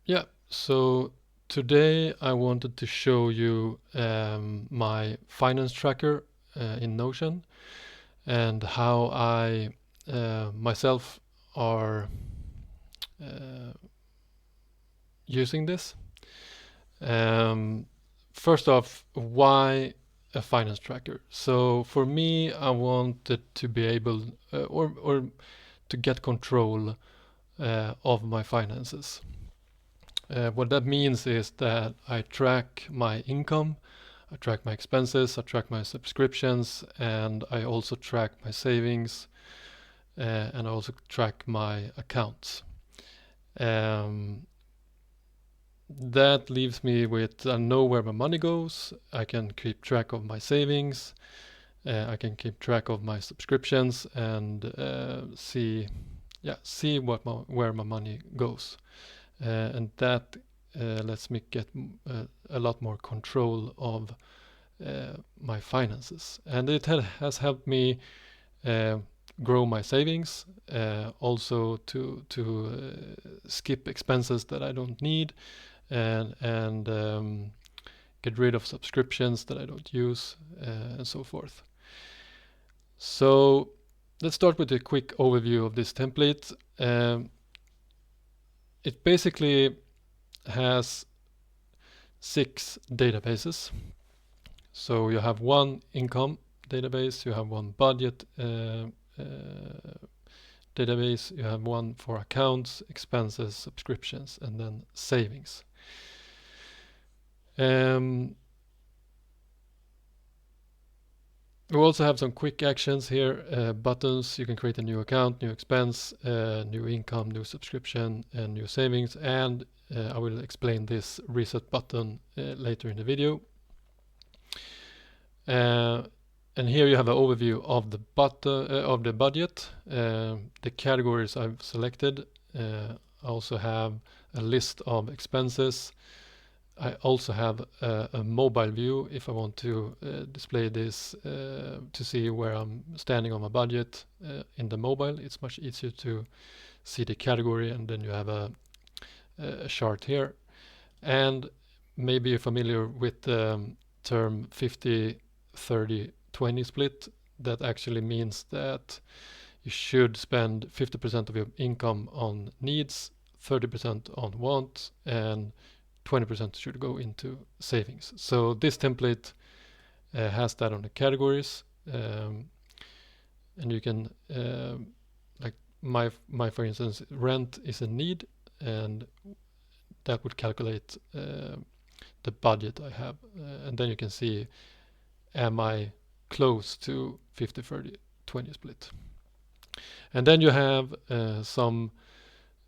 Yeah, so today I wanted to show you my finance tracker in Notion and how I myself are uh, using this. Um, First off, why a finance tracker? So for me, I wanted to be able or to get control of my finances. What that means is that I track my income, I track my expenses, I track my subscriptions, and I also track my savings, and I also track my accounts. Um, that leaves me with I know where my money goes. I can keep track of my savings. I can keep track of my subscriptions and see where my money goes. And that lets me get a lot more control of my finances. And it has helped me uh, grow my savings, also to skip expenses that I don't need, and get rid of subscriptions that I don't use, and so forth. So let's start with a quick overview of this template. It basically has 6 databases. So you have one income database, you have one budget database, you have one for accounts, expenses, subscriptions, and then savings. We also have some quick actions here, buttons. You can create a new account, new expense, new income, new subscription, and new savings. And I will explain this reset button later in the video. And here you have an overview of the budget, the categories I've selected. I also have a list of expenses. I also have a mobile view if I want to display this to see where I'm standing on my budget in the mobile. It's much easier to see the category, and then you have a chart here. And maybe you're familiar with the term 50-30-20 split. That actually means that you should spend 50% of your income on needs, 30% on wants, and 20% should go into savings. So this template has that on the categories, and you can like my for instance, rent is a need, and that would calculate the budget I have, and then you can see, am I close to 50-30-20 split? And then you have some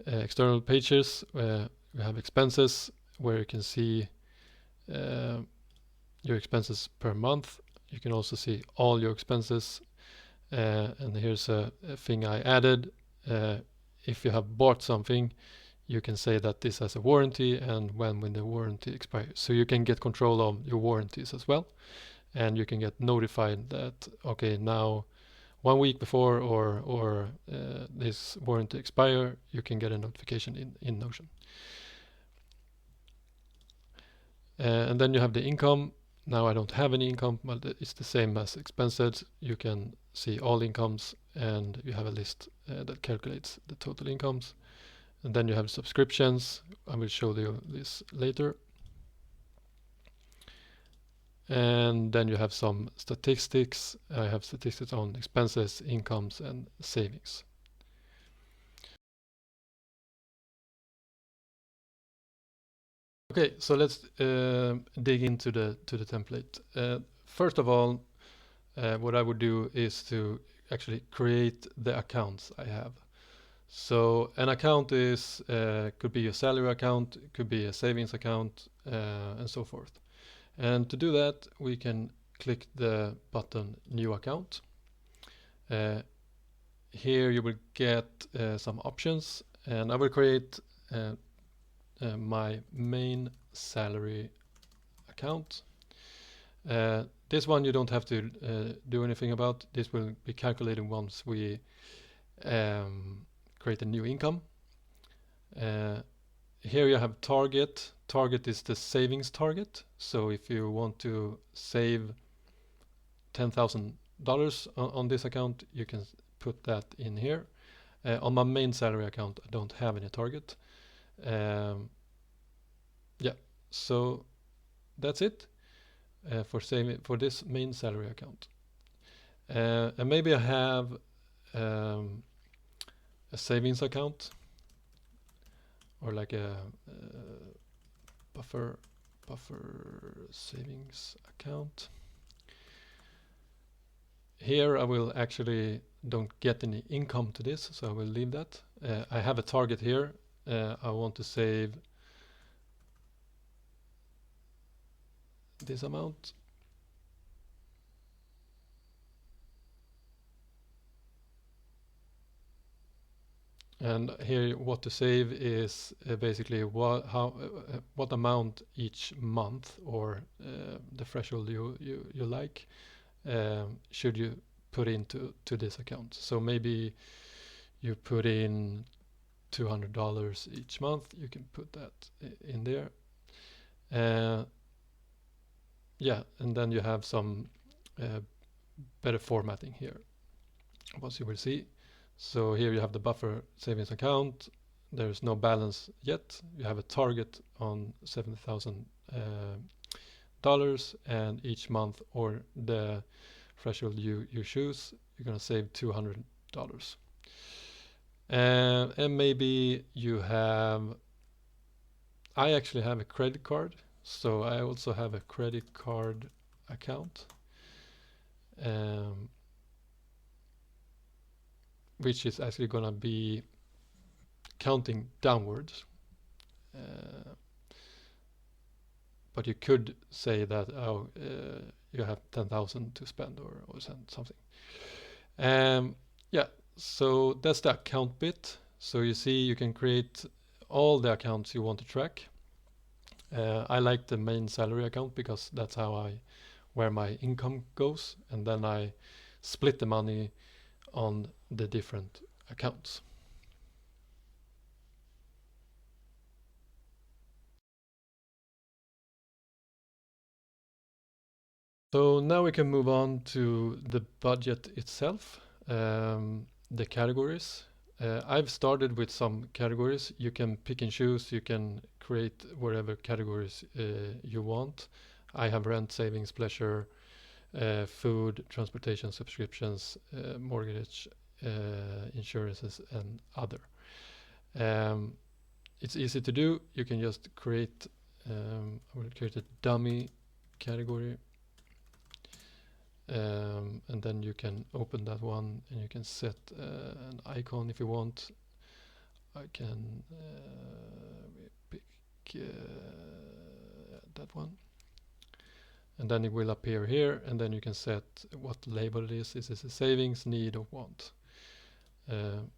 external pages. You have expenses where you can see your expenses per month. You can also see all your expenses. And here's a thing I added. If you have bought something, you can say that this has a warranty and when the warranty expires. So you can get control of your warranties as well. And you can get notified that, okay, now 1 week before or this warranty expire, you can get a notification in Notion. And then you have the income. Now I don't have any income, but it's the same as expenses. You can see all incomes, and you have a list that calculates the total incomes. And then you have subscriptions. I will show you this later. And then you have some statistics. I have statistics on expenses, incomes, and savings. Okay, so let's dig into the template. First of all, what I would do is to actually create the accounts I have. So an account is could be a salary account, it could be a savings account, and so forth. And to do that, we can click the button New Account. Here you will get some options, and I will create my main salary account. This one you don't have to do anything about. This will be calculated once we create a new income. Here you have target. Target is the savings target. So if you want to save $10,000 on this account, you can put that in here. On my main salary account, I don't have any target. Yeah, so that's it for saving for this main salary account. And maybe I have a savings account or like a buffer savings account. Here I will actually don't get any income to this, so I will leave that. I have a target here. I want to save this amount. And here what to save is basically what amount each month or the threshold you like should you put into this account. So maybe you put in $200 each month, you can put that in there. Yeah, and then you have some better formatting here, as you will see. So here you have the buffer savings account. There's no balance yet. You have a target on $70,000, and each month or the threshold you choose, you're gonna save $200. And maybe you have. I actually have a credit card, so I also have a credit card account. Which is actually going to be counting downwards. But you could say that you have 10,000 to spend or something. Yeah, so that's the account bit. So you see you can create all the accounts you want to track. I like the main salary account because that's where my income goes, and then I split the money on the different accounts. So now we can move on to the budget itself, the categories. I've started with some categories. You can pick and choose. You can create whatever categories you want. I have rent, savings, pleasure, food, transportation, subscriptions, mortgage, insurances, and other. It's easy to do. You can just create. I will create a dummy category, and then you can open that one, and you can set an icon if you want. I can pick that one. And then it will appear here, and then you can set what label it is. Is this a savings, need, or want?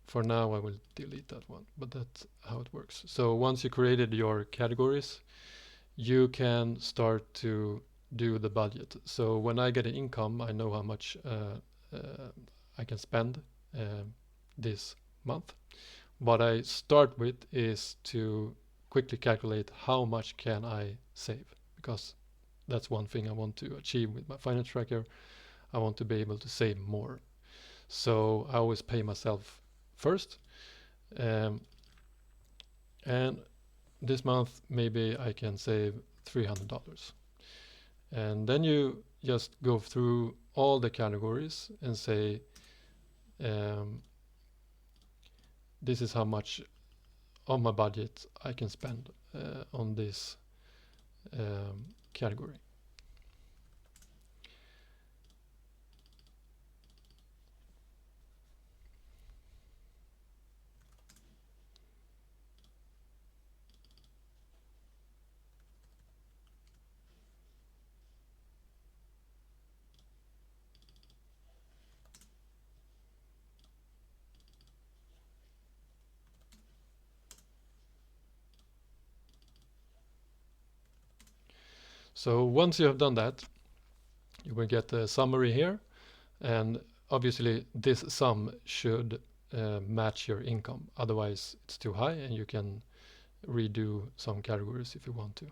For now I will delete that one, but that's how it works. So once you created your categories, you can start to do the budget. So when I get an income, I know how much I can spend this month. What I start with is to quickly calculate how much can I save, because that's one thing I want to achieve with my finance tracker. I want to be able to save more. So I always pay myself first. And this month maybe I can save $300. And then you just go through all the categories and say, this is how much of my budget I can spend on this category. So once you have done that, you will get a summary here, and obviously this sum should match your income. Otherwise it's too high and you can redo some categories if you want to.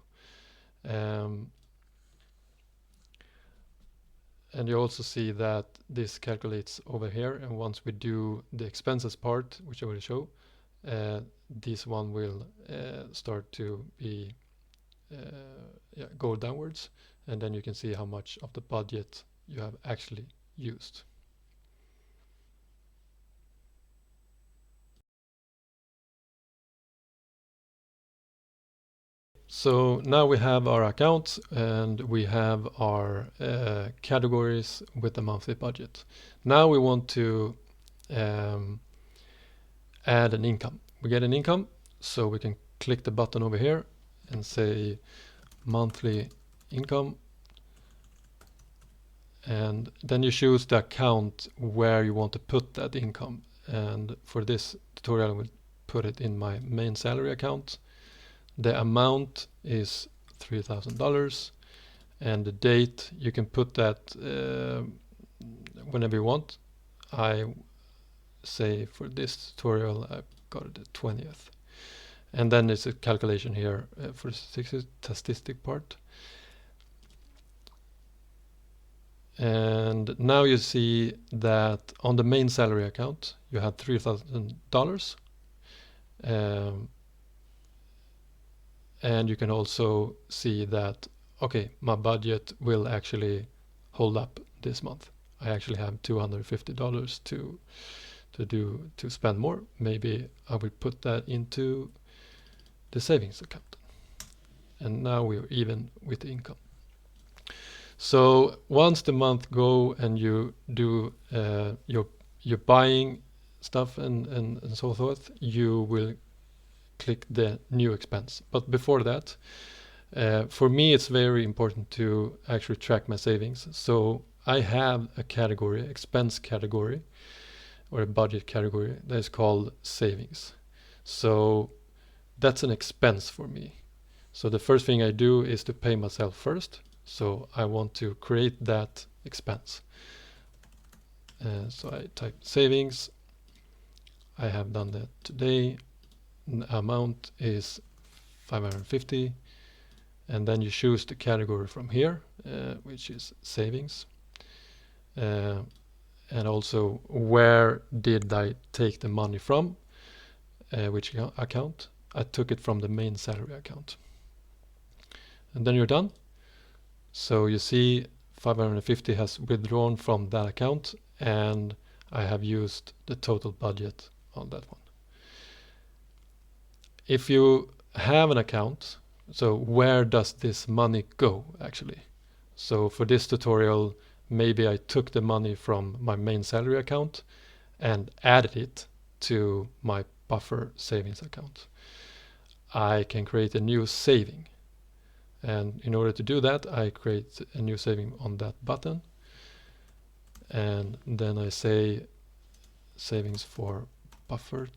And you also see that this calculates over here, and once we do the expenses part, which I will show, this one will start to be go downwards, and then you can see how much of the budget you have actually used. So now we have our accounts and we have our categories with the monthly budget. Now we want to add an income. We get an income, so we can click the button over here and say monthly income, and then you choose the account where you want to put that income. And for this tutorial I will put it in my main salary account. The amount is $3,000, and the date you can put that whenever you want. I say for this tutorial I got it the 20th, and then there's a calculation here for the statistic part. And now you see that on the main salary account you have $3,000, and you can also see that, okay, my budget will actually hold up this month. I actually have $250 to spend more. Maybe I will put that into the savings account, and now we're even with the income. So once the month go and you do your buying stuff and so forth, you will click the new expense. But before that, for me it's very important to actually track my savings. So I have a category, expense category, or a budget category that is called savings. So that's an expense for me. So the first thing I do is to pay myself first. So I want to create that expense. So I type savings. I have done that today. The amount is 550, and then you choose the category from here, which is savings, and also where did I take the money from, which account. I took it from the main salary account, and then you're done. So you see 550 has withdrawn from that account, and I have used the total budget on that one. If you have an account, so where does this money go actually? So for this tutorial, maybe I took the money from my main salary account and added it to my buffer savings account. I can create a new saving. And in order to do that, I create a new saving on that button. And then I say savings for buffer.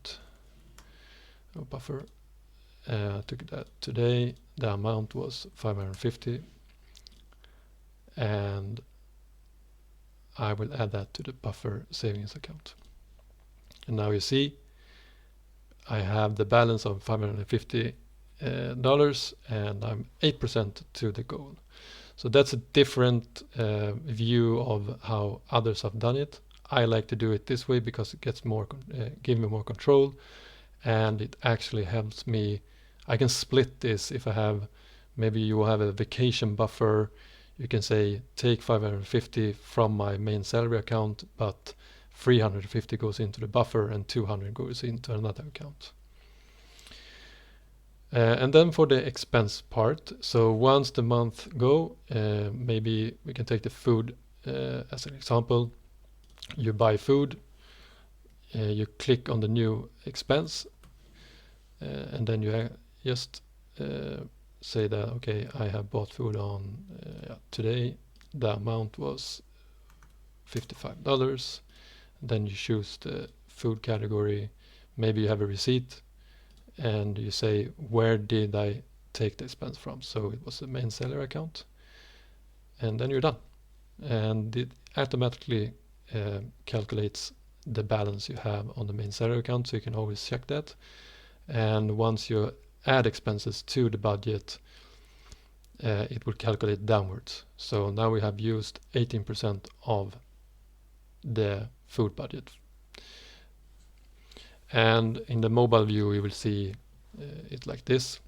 Took that today. The amount was 550. And I will add that to the buffer savings account. And now you see I have the balance of $550 and I'm 8% to the goal. So that's a different view of how others have done it. I like to do it this way because it gets more, give me more control, and it actually helps me. I can split this if I have, maybe you have a vacation buffer. You can say take 550 from my main salary account, but 350 goes into the buffer and 200 goes into another account. And then for the expense part, so once the month go, maybe we can take the food as an example. You buy food, you click on the new expense, and then you just say that, okay, I have bought food on today. The amount was $55. Then you choose the food category. Maybe you have a receipt, and you say, where did I take the expense from? So it was the main seller account, and then you're done. And it automatically calculates the balance you have on the main seller account, so you can always check that. And once you add expenses to the budget, it will calculate downwards. So now we have used 18% of the food budget. And in the mobile view, you will see it like this.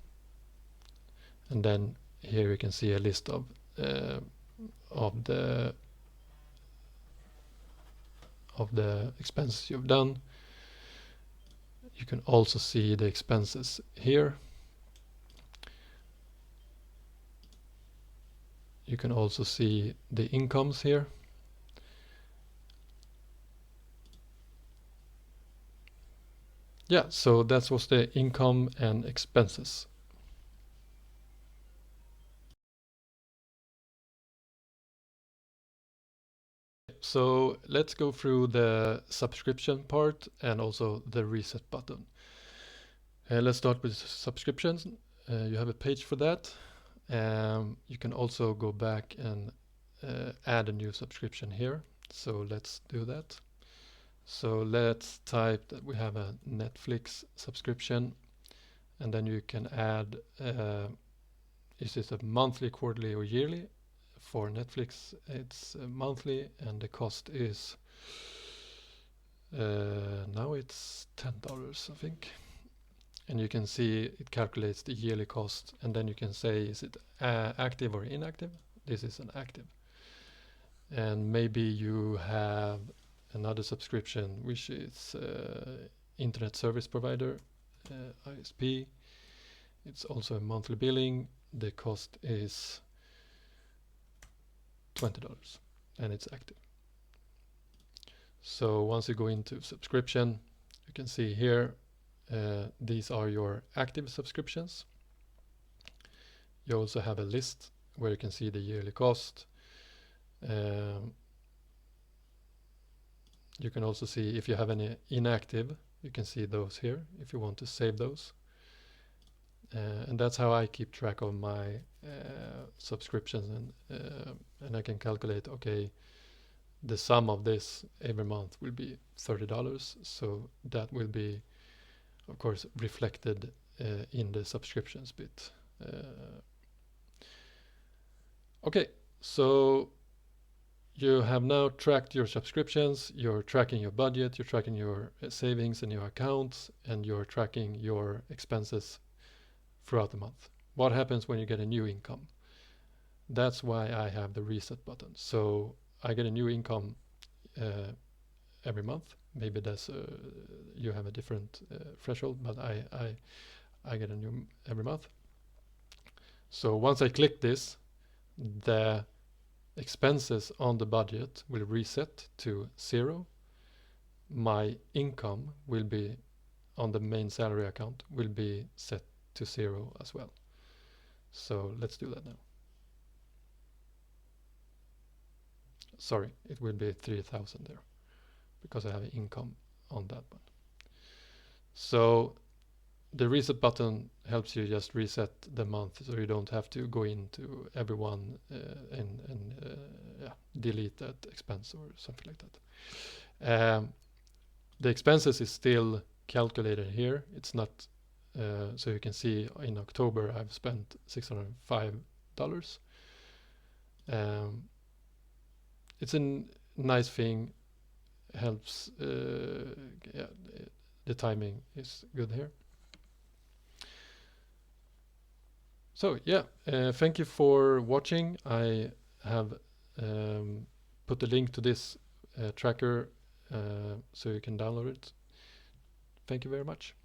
And then here you can see a list of the expenses you've done. You can also see the expenses here. You can also see the incomes here. Yeah, so that was the income and expenses. So let's go through the subscription part and also the reset button. Let's start with subscriptions. You have a page for that. You can also go back and add a new subscription here. So let's do that. So let's type that we have a Netflix subscription, and then you can add is it a monthly, quarterly, or yearly? For Netflix, it's monthly, and the cost is now it's $10, I think. And you can see it calculates the yearly cost, and then you can say, is it active or inactive? This is an active. And maybe you have another subscription, which is internet service provider, ISP. It's also a monthly billing. The cost is $20, and it's active. So once you go into subscription, you can see here, these are your active subscriptions. You also have a list where you can see the yearly cost. You can also see if you have any inactive, you can see those here if you want to save those. And that's how I keep track of my subscriptions, and I can calculate, okay, the sum of this every month will be $30, so that will be, of course, reflected in the subscriptions bit. Okay, so you have now tracked your subscriptions, you're tracking your budget, you're tracking your savings in your accounts, and you're tracking your expenses throughout the month. What happens when you get a new income? That's why I have the reset button. So I get a new income every month. Maybe that's you have a different threshold, but I get a new every month. So once I click this, the expenses on the budget will reset to 0. My income will be on the main salary account will be set to 0 as well. So let's do that now. Sorry, it will be 3,000 there because I have an income on that one. So the reset button helps you just reset the month, so you don't have to go into every one and delete that expense or something like that. The expenses is still calculated here. It's not, so you can see in October I've spent $605. It's a nice thing, helps, yeah, the timing is good here. So yeah, thank you for watching. I have put the link to this tracker so you can download it. Thank you very much.